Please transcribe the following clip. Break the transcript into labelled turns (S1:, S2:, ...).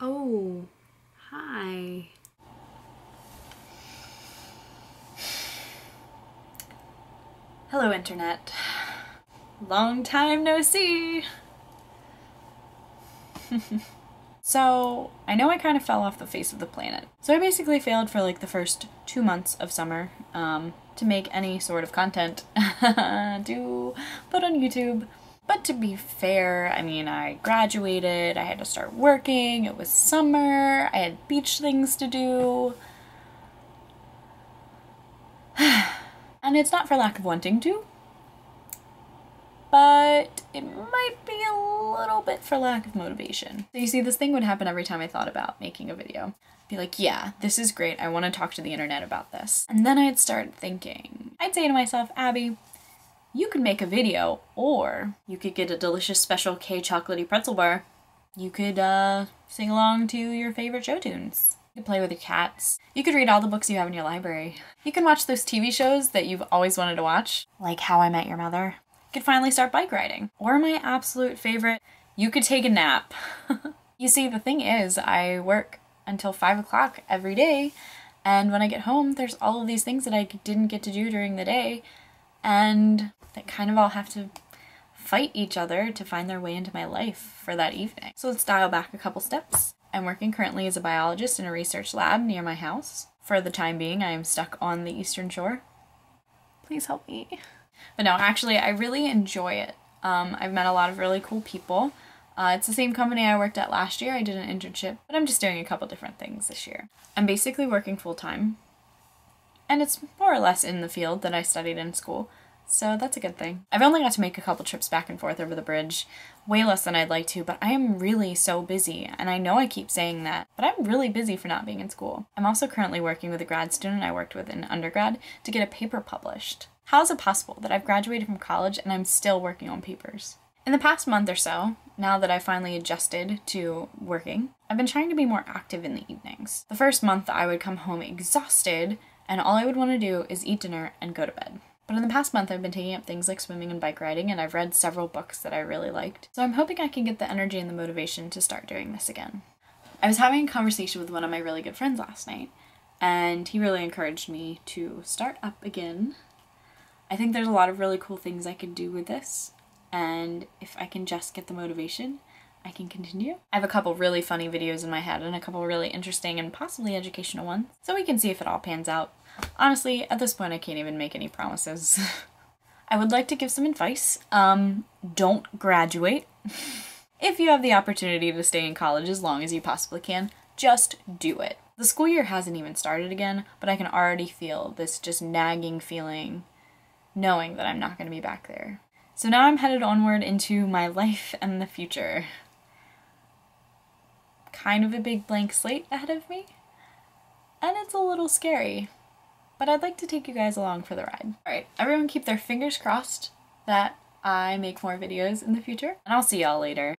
S1: Oh, hi.
S2: Hello, Internet. Long time no see. So, I know I kind of fell off the face of the planet. So I basically failed for like the first 2 months of summer to make any sort of content to put on YouTube. But to be fair, I mean, I graduated, I had to start working, it was summer, I had beach things to do. And it's not for lack of wanting to, but it might be a little bit for lack of motivation. So you see, this thing would happen every time I thought about making a video. I'd be like, yeah, this is great, I want to talk to the internet about this. And then I'd start thinking, I'd say to myself, Abby, you could make a video, or you could get a delicious special K chocolatey pretzel bar. You could sing along to your favorite show tunes. You could play with your cats. You could read all the books you have in your library. You can watch those TV shows that you've always wanted to watch, like How I Met Your Mother. You could finally start bike riding. Or my absolute favorite, you could take a nap. You see, the thing is, I work until 5 o'clock every day, and when I get home, there's all of these things that I didn't get to do during the day, and that kind of all have to fight each other to find their way into my life for that evening. So let's dial back a couple steps. I'm working currently as a biologist in a research lab near my house. For the time being, I am stuck on the Eastern Shore. Please help me. But no, actually, I really enjoy it. I've met a lot of really cool people. It's the same company I worked at last year. I did an internship, but I'm just doing a couple different things this year. I'm basically working full-time, and it's more or less in the field that I studied in school. So that's a good thing. I've only got to make a couple trips back and forth over the bridge, way less than I'd like to, but I am really so busy, and I know I keep saying that, but I'm really busy for not being in school. I'm also currently working with a grad student I worked with in undergrad to get a paper published. How is it possible that I've graduated from college and I'm still working on papers? In the past month or so, now that I've finally adjusted to working, I've been trying to be more active in the evenings. The first month I would come home exhausted, and all I would want to do is eat dinner and go to bed. But in the past month, I've been taking up things like swimming and bike riding, and I've read several books that I really liked. So I'm hoping I can get the energy and the motivation to start doing this again. I was having a conversation with one of my really good friends last night, and he really encouraged me to start up again. I think there's a lot of really cool things I could do with this, and if I can just get the motivation, I can continue. I have a couple really funny videos in my head and a couple really interesting and possibly educational ones, so we can see if it all pans out. Honestly, at this point I can't even make any promises. I would like to give some advice. Don't graduate. If you have the opportunity to stay in college as long as you possibly can, just do it. The school year hasn't even started again, but I can already feel this just nagging feeling knowing that I'm not going to be back there. So now I'm headed onward into my life and the future. Kind of a big blank slate ahead of me, and it's a little scary. But I'd like to take you guys along for the ride. Alright, everyone keep their fingers crossed that I make more videos in the future, and I'll see y'all later.